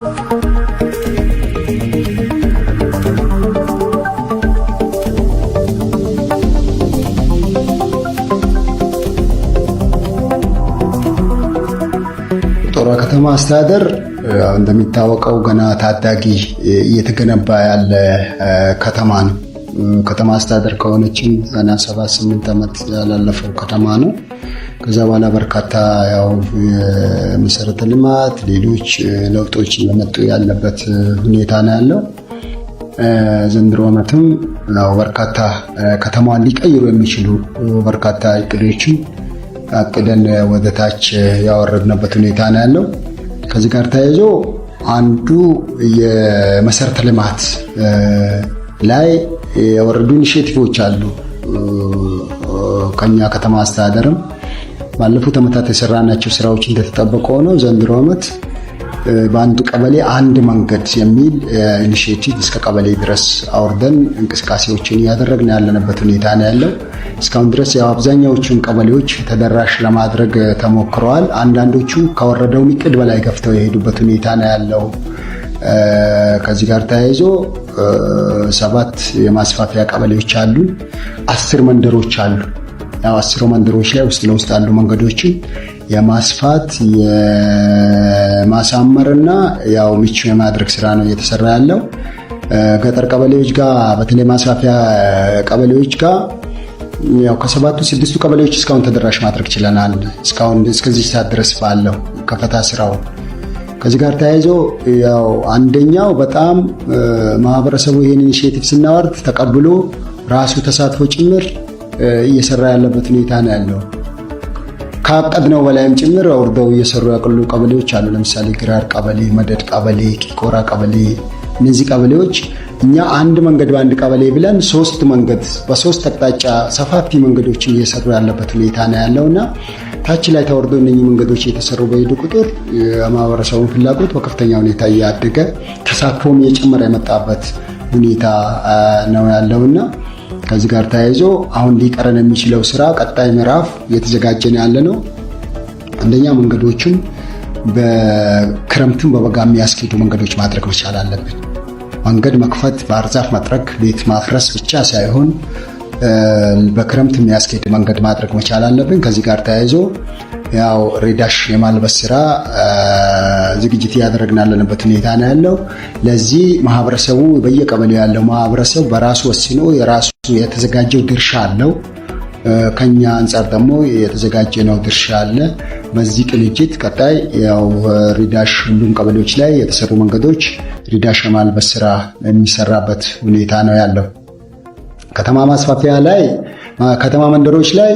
ጦራ ከተማ አስተዳደር እንደሚታወቀው ገና ታዳጊ እየተገነባ ያለ ከተማ ነው። ከተማ አስተዳደር ከሆነችም ገና 7-8 ዓመት ያላለፈው ከተማ ነው። ከዛ በኋላ በርካታ የመሰረተ ልማት ሌሎች ለውጦች እየመጡ ያለበት ሁኔታ ነው ያለው። ዘንድሮ ዓመትም በርካታ ከተማዋን ሊቀይሩ የሚችሉ በርካታ እቅዶችን አቅደን ወደታች ያወረድንበት ሁኔታ ነው ያለው። ከዚህ ጋር ተያይዞ አንዱ የመሰረተ ልማት ላይ የወረዱ ኢኒሼቲቮች አሉ። ከኛ ከተማ አስተዳደርም ባለፉት ዓመታት የሰራናቸው ስራዎች እንደተጠበቁ ሆነው ዘንድሮ ዓመት በአንዱ ቀበሌ አንድ መንገድ የሚል ኢኒሼቲቭ እስከ ቀበሌ ድረስ አውርደን እንቅስቃሴዎችን እያደረግን ያለንበት ሁኔታ ነው ያለው። እስካሁን ድረስ አብዛኛዎቹን ቀበሌዎች ተደራሽ ለማድረግ ተሞክረዋል። አንዳንዶቹ ከወረደው እቅድ በላይ ገፍተው የሄዱበት ሁኔታ ነው ያለው። ከዚህ ጋር ተያይዞ 7 የማስፋፊያ ቀበሌዎች አሉ፣ 10 መንደሮች አሉ። 10 መንደሮች ላይ ውስጥ ለውስጥ ያሉ መንገዶችን የማስፋት የማሳመርና ምቹ የማድረግ ስራ ነው እየተሰራ ያለው። ገጠር ቀበሌዎች ጋር በተለይ ማስፋፊያ ቀበሌዎች ጋር ከ7ቱ 6ቱ ቀበሌዎች እስካሁን ተደራሽ ማድረግ ችለናል። እስካሁን እስከዚህ ሰዓት ድረስ ባለው ከፈታ ስራው ከዚህ ጋር ተያይዞ አንደኛው በጣም ማህበረሰቡ ይሄን ኢኒሼቲቭ ስናወርድ ተቀብሎ ራሱ ተሳትፎ ጭምር እየሰራ ያለበት ሁኔታ ነው ያለው። ካቀድነው በላይም ጭምር አውርደው እየሰሩ ያሉ ቀበሌዎች አሉ። ለምሳሌ ግራር ቀበሌ፣ መደድ ቀበሌ፣ ቂቆራ ቀበሌ። እነዚህ ቀበሌዎች እኛ አንድ መንገድ በአንድ ቀበሌ ብለን 3 መንገድ በ3 አቅጣጫ ሰፋፊ መንገዶችን እየሰሩ ያለበት ሁኔታ ነው ያለውና ታች ላይ ተወርዶ እነኚህ መንገዶች የተሰሩ በሄዱ ቁጥር የማህበረሰቡን ፍላጎት በከፍተኛ ሁኔታ እያደገ ተሳትፎም እየጨመረ የመጣበት ሁኔታ ነው ያለውና ከዚህ ጋር ተያይዞ አሁን ሊቀረን የሚችለው ስራ ቀጣይ ምዕራፍ እየተዘጋጀን ያለ ነው። አንደኛ መንገዶችን በክረምትም በበጋ የሚያስኬዱ መንገዶች ማድረግ መቻል አለብን። መንገድ መክፈት፣ ባህር ዛፍ መጥረግ፣ ቤት ማፍረስ ብቻ ሳይሆን በክረምት የሚያስኬድ መንገድ ማድረግ መቻል አለብን። ከዚህ ጋር ተያይዞ ሬዳሽ የማልበስ ስራ ዝግጅት እያደረግን ያለንበት ሁኔታ ነው ያለው። ለዚህ ማህበረሰቡ በየቀበሌው ያለው ማህበረሰብ በራሱ ወስኖ የራሱ የተዘጋጀው ድርሻ አለው። ከኛ አንጻር ደግሞ የተዘጋጀነው ድርሻ አለ። በዚህ ቅንጅት ቀጣይ ሪዳሽ ሁሉም ቀበሌዎች ላይ የተሰሩ መንገዶች ሪዳሽ የማልበስ ስራ የሚሰራበት ሁኔታ ነው ያለው። ከተማ ማስፋፊያ ላይ ከተማ መንደሮች ላይ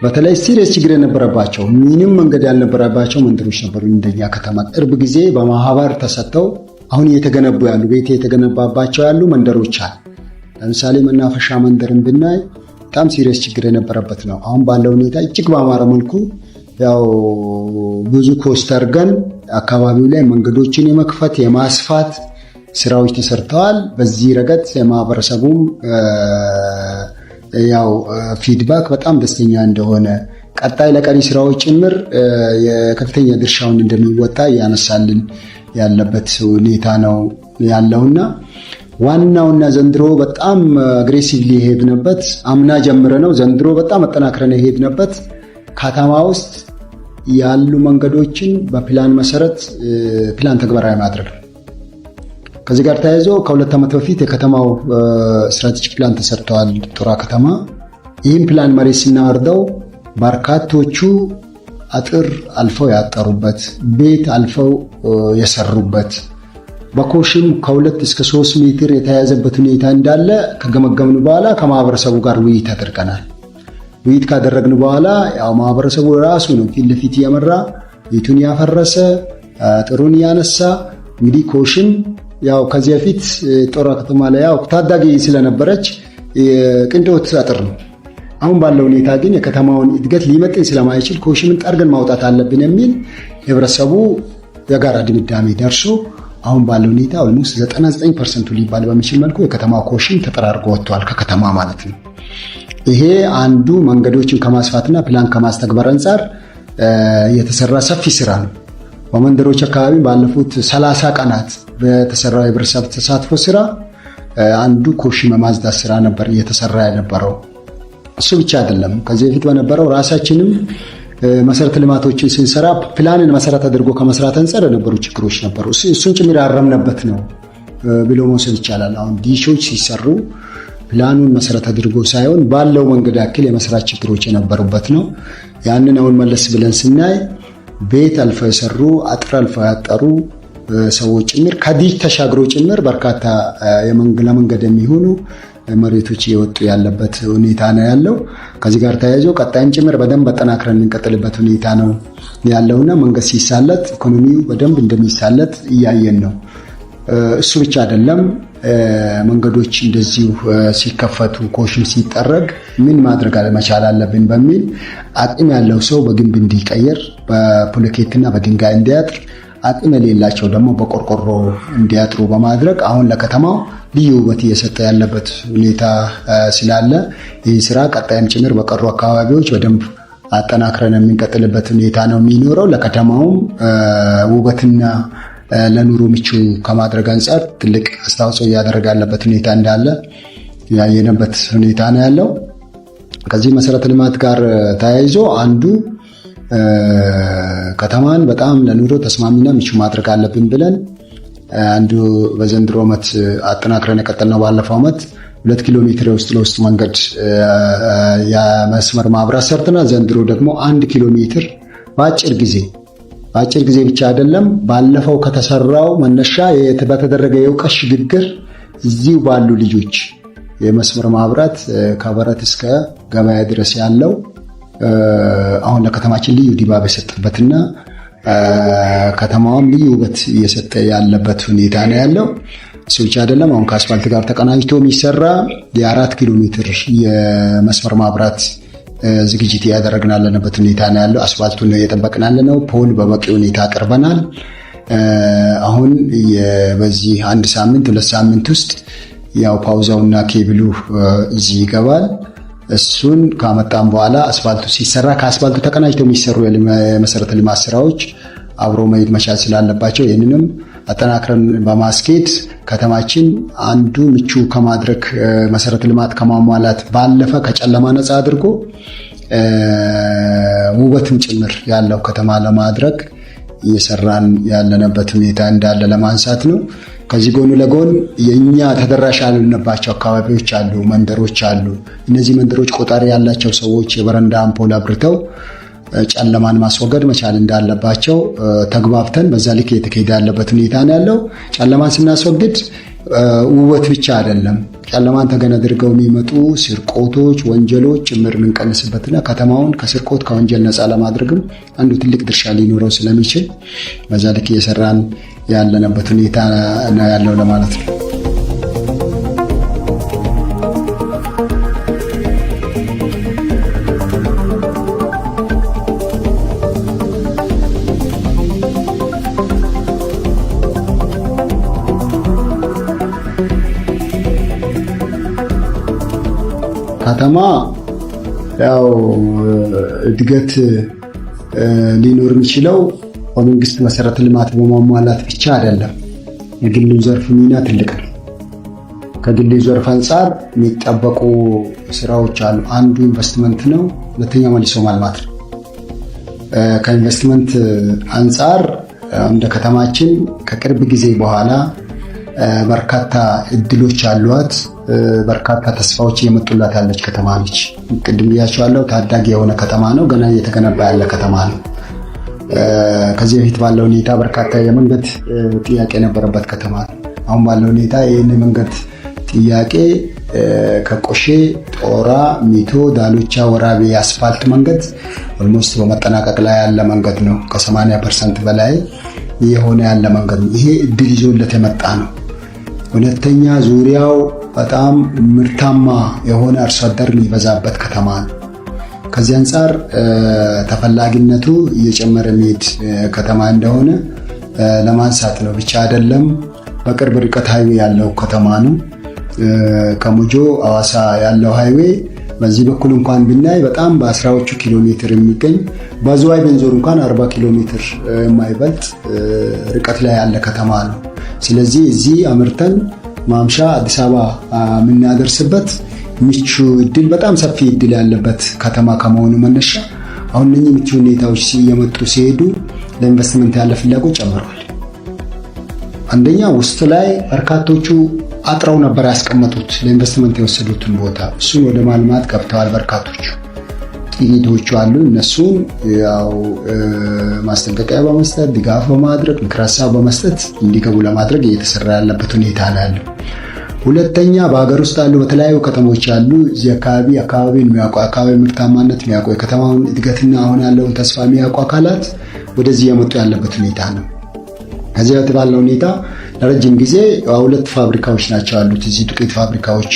በተለይ ሲሪየስ ችግር የነበረባቸው ምንም መንገድ ያልነበረባቸው መንደሮች ነበሩ። እንደኛ ከተማ ቅርብ ጊዜ በማህበር ተሰጥተው አሁን እየተገነቡ ያሉ ቤት የተገነባባቸው ያሉ መንደሮች አሉ። ለምሳሌ መናፈሻ መንደርን ብናይ በጣም ሲሪየስ ችግር የነበረበት ነው። አሁን ባለው ሁኔታ እጅግ በአማረ መልኩ ብዙ ኮስት አድርገን አካባቢው ላይ መንገዶችን የመክፈት የማስፋት ስራዎች ተሰርተዋል። በዚህ ረገድ የማህበረሰቡም ፊድባክ በጣም ደስተኛ እንደሆነ ቀጣይ ለቀሪ ስራዎች ጭምር የከፍተኛ ድርሻውን እንደሚወጣ ያነሳልን ያለበት ሁኔታ ነው ያለውና ዋናውና ዘንድሮ በጣም አግሬሲቭሊ ሄድንበት አምና ጀምረ ነው ዘንድሮ በጣም አጠናክረን ሄድንበት ከተማ ውስጥ ያሉ መንገዶችን በፕላን መሰረት ፕላን ተግባራዊ ማድረግ ነው። ከዚህ ጋር ተያይዞ ከ2 ዓመት በፊት የከተማው ስትራቴጂክ ፕላን ተሰርተዋል ጦራ ከተማ። ይህን ፕላን መሬት ስናወርደው በርካቶቹ አጥር አልፈው ያጠሩበት፣ ቤት አልፈው የሰሩበት፣ በኮሽም ከ2 እስከ 3 ሜትር የተያዘበት ሁኔታ እንዳለ ከገመገምን በኋላ ከማህበረሰቡ ጋር ውይይት አድርገናል። ውይይት ካደረግን በኋላ ማህበረሰቡ ራሱ ነው ፊት ለፊት እየመራ ቤቱን ያፈረሰ አጥሩን ያነሳ። እንግዲህ ኮሽም ከዚህ በፊት ጦራ ከተማ ላይ ታዳጊ ስለነበረች ቅንጦት አጥር ነው። አሁን ባለው ሁኔታ ግን የከተማውን እድገት ሊመጥን ስለማይችል ኮሽምን ጠርገን ማውጣት አለብን የሚል ህብረተሰቡ የጋራ ድምዳሜ ደርሶ አሁን ባለው ሁኔታ ኦልሞስት 99% ሊባል በሚችል መልኩ የከተማው ኮሽን ተጠራርጎ ወጥቷል ከከተማ ማለት ነው። ይሄ አንዱ መንገዶችን ከማስፋትና ፕላን ከማስተግበር አንፃር የተሰራ ሰፊ ስራ ነው። በመንደሮች አካባቢ ባለፉት 30 ቀናት በተሰራው የህብረተሰብ ተሳትፎ ስራ አንዱ ኮሽ የማጽዳት ስራ ነበር እየተሰራ የነበረው። እሱ ብቻ አይደለም። ከዚህ በፊት በነበረው ራሳችንም መሰረተ ልማቶችን ስንሰራ ፕላንን መሰረት አድርጎ ከመስራት አንፃር የነበሩ ችግሮች ነበሩ። እሱን ጭምር ያረምነበት ነው ብሎ መውሰድ ይቻላል። አሁን ዲሾች ሲሰሩ ፕላኑን መሰረት አድርጎ ሳይሆን ባለው መንገድ ያክል የመስራት ችግሮች የነበሩበት ነው። ያንን አሁን መለስ ብለን ስናይ ቤት አልፈው የሰሩ አጥር አልፈው ያጠሩ ሰዎች ጭምር ከዲሽ ተሻግሮ ጭምር በርካታ ለመንገድ የሚሆኑ መሬቶች እየወጡ ያለበት ሁኔታ ነው ያለው። ከዚህ ጋር ተያይዞ ቀጣይም ጭምር በደንብ አጠናክረን የምንቀጥልበት ሁኔታ ነው ያለውና መንገድ ሲሳለጥ ኢኮኖሚው በደንብ እንደሚሳለጥ እያየን ነው። እሱ ብቻ አይደለም። መንገዶች እንደዚሁ ሲከፈቱ ኮሽም ሲጠረግ ምን ማድረግ መቻል አለብን በሚል አቅም ያለው ሰው በግንብ እንዲቀየር፣ በብሎኬትና በድንጋይ እንዲያጥር፣ አቅም የሌላቸው ደግሞ በቆርቆሮ እንዲያጥሩ በማድረግ አሁን ለከተማው ልዩ ውበት እየሰጠ ያለበት ሁኔታ ስላለ ይህ ስራ ቀጣይም ጭምር በቀሩ አካባቢዎች በደንብ አጠናክረን የምንቀጥልበት ሁኔታ ነው የሚኖረው። ለከተማውም ውበትና ለኑሮ ምቹ ከማድረግ አንጻር ትልቅ አስተዋጽኦ እያደረገ ያለበት ሁኔታ እንዳለ ያየነበት ሁኔታ ነው ያለው። ከዚህ መሰረተ ልማት ጋር ተያይዞ አንዱ ከተማን በጣም ለኑሮ ተስማሚና ምቹ ማድረግ አለብን ብለን አንዱ በዘንድሮ ዓመት አጠናክረን የቀጠልነው ባለፈው ዓመት 2 ኪሎ ሜትር የውስጥ ለውስጥ መንገድ የመስመር ማብራት ሰርተናል። ዘንድሮ ደግሞ 1 ኪሎ ሜትር በአጭር ጊዜ ብቻ አይደለም፣ ባለፈው ከተሰራው መነሻ በተደረገ የእውቀት ሽግግር እዚሁ ባሉ ልጆች የመስመር ማብራት ከበረት እስከ ገበያ ድረስ ያለው አሁን ለከተማችን ልዩ ድባብ የሰጠበትና ከተማዋም ልዩ ውበት እየሰጠ ያለበት ሁኔታ ነው ያለው። እሱ ብቻ አይደለም። አሁን ከአስፋልት ጋር ተቀናጅቶ የሚሰራ የ4 ኪሎ ሜትር የመስመር ማብራት ዝግጅት እያደረግን ያለንበት ሁኔታ ነው ያለው። አስፋልቱን እየጠበቅን ያለነው ፖል በበቂ ሁኔታ አቅርበናል። አሁን በዚህ 1 ሳምንት 2 ሳምንት ውስጥ ያው ፓውዛውና ኬብሉ እዚህ ይገባል። እሱን ካመጣን በኋላ አስፋልቱ ሲሰራ ከአስፋልቱ ተቀናጅተው የሚሰሩ የመሰረተ ልማት ስራዎች አብሮ መሄድ መቻል ስላለባቸው ይህንንም አጠናክረን በማስኬድ ከተማችን አንዱ ምቹ ከማድረግ መሰረተ ልማት ከማሟላት ባለፈ ከጨለማ ነፃ አድርጎ ውበትም ጭምር ያለው ከተማ ለማድረግ እየሰራን ያለንበት ሁኔታ እንዳለ ለማንሳት ነው። ከዚህ ጎን ለጎን የኛ ተደራሽ ያልሆነባቸው አካባቢዎች አሉ፣ መንደሮች አሉ። እነዚህ መንደሮች ቆጣሪ ያላቸው ሰዎች የበረንዳ አምፖል አብርተው ጨለማን ማስወገድ መቻል እንዳለባቸው ተግባብተን በዛ ልክ እየተካሄደ ያለበት ሁኔታ ነው ያለው። ጨለማን ስናስወግድ ውበት ብቻ አይደለም፣ ጨለማን ተገን አድርገው የሚመጡ ስርቆቶች፣ ወንጀሎች ጭምር የምንቀንስበትና ከተማውን ከስርቆት ከወንጀል ነፃ ለማድረግም አንዱ ትልቅ ድርሻ ሊኖረው ስለሚችል በዛ ልክ እየሰራን ያለንበት ሁኔታ ነው ያለው ለማለት ነው። ከተማ ያው እድገት ሊኖር የሚችለው በመንግስት መሰረተ ልማት በማሟላት ብቻ አይደለም። የግሉ ዘርፍ ሚና ትልቅ ነው። ከግሉ ዘርፍ አንጻር የሚጠበቁ ስራዎች አሉ። አንዱ ኢንቨስትመንት ነው፣ ሁለተኛው መልሶ ማልማት ነው። ከኢንቨስትመንት አንጻር እንደ ከተማችን ከቅርብ ጊዜ በኋላ በርካታ እድሎች አሏት። በርካታ ተስፋዎች እየመጡላት ያለች ከተማ ነች። ቅድም ብያቸዋለሁ፣ ታዳጊ የሆነ ከተማ ነው። ገና እየተገነባ ያለ ከተማ ነው። ከዚህ በፊት ባለው ሁኔታ በርካታ የመንገድ ጥያቄ የነበረበት ከተማ ነው። አሁን ባለው ሁኔታ ይህን የመንገድ ጥያቄ ከቆሼ ጦራ፣ ሚቶ፣ ዳሎቻ፣ ወራቤ የአስፋልት መንገድ ኦልሞስት በመጠናቀቅ ላይ ያለ መንገድ ነው። ከ80% በላይ የሆነ ያለ መንገድ ነው። ይሄ እድል ይዞለት የመጣ ነው። ሁለተኛ ዙሪያው በጣም ምርታማ የሆነ አርሶ አደር የሚበዛበት ከተማ ነው። ከዚህ አንጻር ተፈላጊነቱ እየጨመረ የሚሄድ ከተማ እንደሆነ ለማንሳት ነው። ብቻ አይደለም፣ በቅርብ ርቀት ሃይዌ ያለው ከተማ ነው። ከሞጆ አዋሳ ያለው ሃይዌ በዚህ በኩል እንኳን ብናይ በጣም በአስራዎቹ ኪሎ ሜትር የሚገኝ በዝዋይ ብንዞር እንኳን 40 ኪሎ ሜትር የማይበልጥ ርቀት ላይ ያለ ከተማ ነው። ስለዚህ እዚህ አምርተን ማምሻ አዲስ አበባ የምናደርስበት ምቹ እድል በጣም ሰፊ እድል ያለበት ከተማ ከመሆኑ መነሻ አሁን እነኚህ ምቹ ሁኔታዎች እየመጡ ሲሄዱ ለኢንቨስትመንት ያለ ፍላጎት ጨምሯል። አንደኛ ውስጥ ላይ በርካቶቹ አጥረው ነበር ያስቀመጡት ለኢንቨስትመንት የወሰዱትን ቦታ፣ እሱን ወደ ማልማት ገብተዋል በርካቶቹ። ጥቂቶቹ አሉ፣ እነሱን ያው ማስጠንቀቂያ በመስጠት ድጋፍ በማድረግ ምክር ሀሳብ በመስጠት እንዲገቡ ለማድረግ እየተሰራ ያለበት ሁኔታ ነው ያለው። ሁለተኛ በሀገር ውስጥ አሉ በተለያዩ ከተሞች ያሉ እዚህ አካባቢን የሚያውቁ አካባቢ ምርታማነት የሚያውቁ የከተማውን እድገትና አሁን ያለውን ተስፋ የሚያውቁ አካላት ወደዚህ የመጡ ያለበት ሁኔታ ነው። ከዚህ በተባለ ሁኔታ ለረጅም ጊዜ 2 ፋብሪካዎች ናቸው ያሉት እዚህ ዱቄት ፋብሪካዎች፣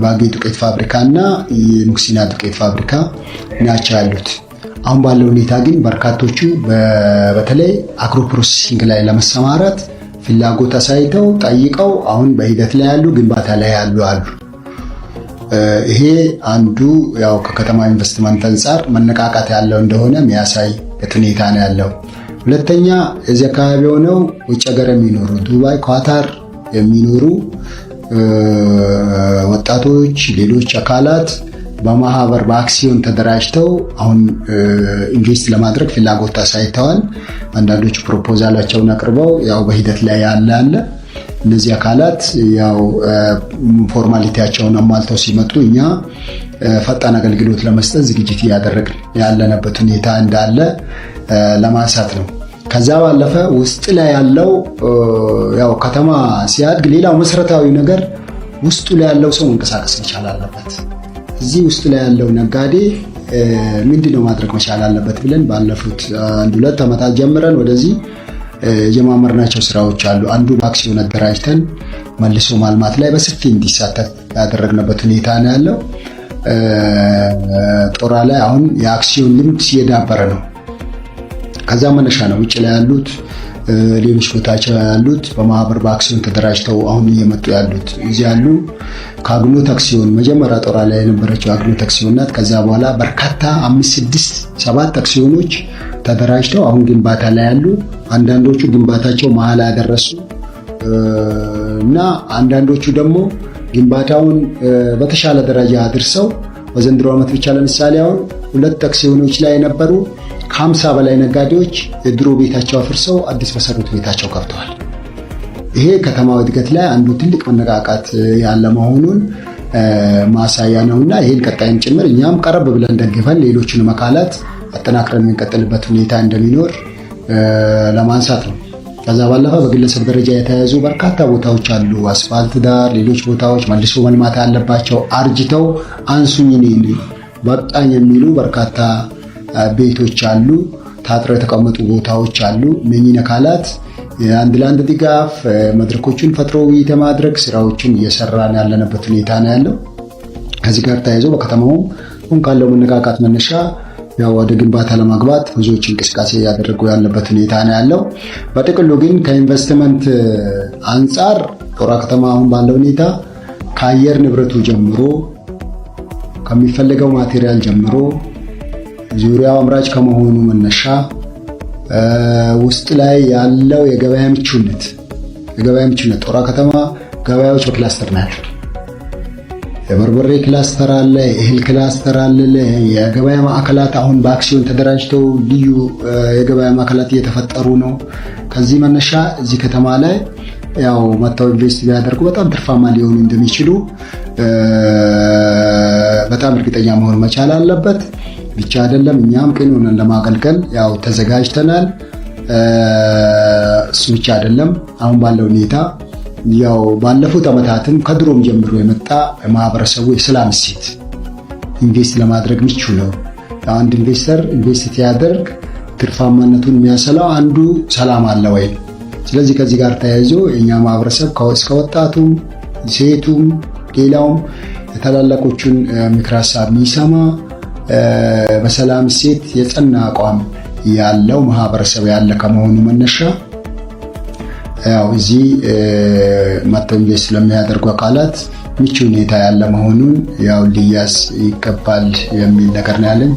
ባጌ ዱቄት ፋብሪካ እና የሙክሲና ዱቄት ፋብሪካ ናቸው ያሉት። አሁን ባለው ሁኔታ ግን በርካቶቹ በተለይ አግሮ ፕሮሰሲንግ ላይ ለመሰማራት ፍላጎት አሳይተው ጠይቀው አሁን በሂደት ላይ ያሉ ግንባታ ላይ ያሉ አሉ። ይሄ አንዱ ያው ከከተማ ኢንቨስትመንት አንፃር መነቃቃት ያለው እንደሆነ የሚያሳይበት ሁኔታ ነው ያለው። ሁለተኛ እዚህ አካባቢ ሆነው ውጭ ሀገር የሚኖሩ ዱባይ፣ ኳታር የሚኖሩ ወጣቶች፣ ሌሎች አካላት በማህበር በአክሲዮን ተደራጅተው አሁን ኢንቨስት ለማድረግ ፍላጎት አሳይተዋል። አንዳንዶቹ ፕሮፖዛላቸውን አቅርበው ያው በሂደት ላይ ያለ እነዚህ አካላት ያው ፎርማሊቲያቸውን አሟልተው ሲመጡ እኛ ፈጣን አገልግሎት ለመስጠት ዝግጅት እያደረግን ያለንበት ሁኔታ እንዳለ ለማንሳት ነው። ከዛ ባለፈ ውስጥ ላይ ያለው ያው ከተማ ሲያድግ ሌላው መሰረታዊ ነገር ውስጡ ላይ ያለው ሰው መንቀሳቀስ መቻል አለበት። እዚህ ውስጥ ላይ ያለው ነጋዴ ምንድነው ማድረግ መቻል አለበት ብለን ባለፉት 1-2 ዓመታት ጀምረን ወደዚህ የጀማመርናቸው ስራዎች አሉ። አንዱ በአክሲዮን አደራጅተን መልሶ ማልማት ላይ በሰፊ እንዲሳተፍ ያደረግንበት ሁኔታ ነው ያለው። ጦራ ላይ አሁን የአክሲዮን ልምድ እየዳበረ ነው። ከዛ መነሻ ነው ውጭ ላይ ያሉት ሌሎች ቦታቸው ያሉት በማህበር በአክሲዮን ተደራጅተው አሁን እየመጡ ያሉት። እዚህ ያሉ ከአግኖት አክሲዮን መጀመሪያ ጦራ ላይ የነበረችው አግኖት አክሲዮን ናት። ከዛ በኋላ በርካታ 5፣ 6፣ 7 አክሲዮኖች ተደራጅተው አሁን ግንባታ ላይ ያሉ፣ አንዳንዶቹ ግንባታቸው መሀል ያደረሱ እና አንዳንዶቹ ደግሞ ግንባታውን በተሻለ ደረጃ አድርሰው በዘንድሮ ዓመት ብቻ ለምሳሌ አሁን 2 አክሲዮኖች ላይ የነበሩ ከ50 በላይ ነጋዴዎች የድሮ ቤታቸው አፍርሰው አዲስ በሰሩት ቤታቸው ከፍተዋል። ይሄ ከተማው እድገት ላይ አንዱ ትልቅ መነቃቃት ያለ መሆኑን ማሳያ ነውና ይሄን ቀጣይም ጭምር እኛም ቀረብ ብለን ደግፈን ሌሎችንም አካላት አጠናክረን የምንቀጥልበት ሁኔታ እንደሚኖር ለማንሳት ነው። ከዛ ባለፈ በግለሰብ ደረጃ የተያዙ በርካታ ቦታዎች አሉ። አስፋልት ዳር፣ ሌሎች ቦታዎች መልሶ መልማት ያለባቸው አርጅተው አንሱኝ እኔን በቃኝ የሚሉ በርካታ ቤቶች አሉ። ታጥረው የተቀመጡ ቦታዎች አሉ። እነኚህን አካላት አንድ ለአንድ ድጋፍ መድረኮችን ፈጥሮ ውይይት ማድረግ ስራዎችን እየሰራን ያለንበት ሁኔታ ነው ያለው። ከዚህ ጋር ተያይዞ በከተማው አሁን ካለው መነቃቃት መነሻ ያው ወደ ግንባታ ለማግባት ብዙዎች እንቅስቃሴ ያደረጉ ያለበት ሁኔታ ነው ያለው። በጥቅሉ ግን ከኢንቨስትመንት አንጻር ጦራ ከተማ አሁን ባለው ሁኔታ ከአየር ንብረቱ ጀምሮ ከሚፈልገው ማቴሪያል ጀምሮ ዙሪያው አምራች ከመሆኑ መነሻ ውስጥ ላይ ያለው የገበያ ምቹነት ጦራ ከተማ ገበያዎች በክላስተር ናቸው። የበርበሬ ክላስተር አለ፣ የእህል ክላስተር አለ። የገበያ ማዕከላት አሁን በአክሲዮን ተደራጅተው ልዩ የገበያ ማዕከላት እየተፈጠሩ ነው። ከዚህ መነሻ እዚህ ከተማ ላይ ያው መጥተው ኢንቨስት ቢያደርጉ በጣም ትርፋማ ሊሆኑ እንደሚችሉ በጣም እርግጠኛ መሆን መቻል አለበት። ብቻ አይደለም እኛም ቅን ሆነን ለማገልገል ያው ተዘጋጅተናል። እሱ ብቻ አይደለም አሁን ባለው ሁኔታ ያው ባለፉት ዓመታትም ከድሮም ጀምሮ የመጣ ማህበረሰቡ የሰላም እሴት ኢንቨስት ለማድረግ ምቹ ነው። አንድ ኢንቨስተር ኢንቨስት ሲያደርግ ትርፋማነቱን የሚያሰላው አንዱ ሰላም አለ ወይ። ስለዚህ ከዚህ ጋር ተያይዞ የኛ ማህበረሰብ እስከ ወጣቱም ሴቱም ሌላውም የታላላቆቹን ምክር ሀሳብ የሚሰማ በሰላም እሴት የጸና አቋም ያለው ማህበረሰብ ያለ ከመሆኑ መነሻ ያው እዚህ መጥተው ኢንቨስት ስለሚያደርጉ አካላት ምቹ ሁኔታ ያለ መሆኑን ያው ሊያዝ ይገባል የሚል ነገር ነው ያለን።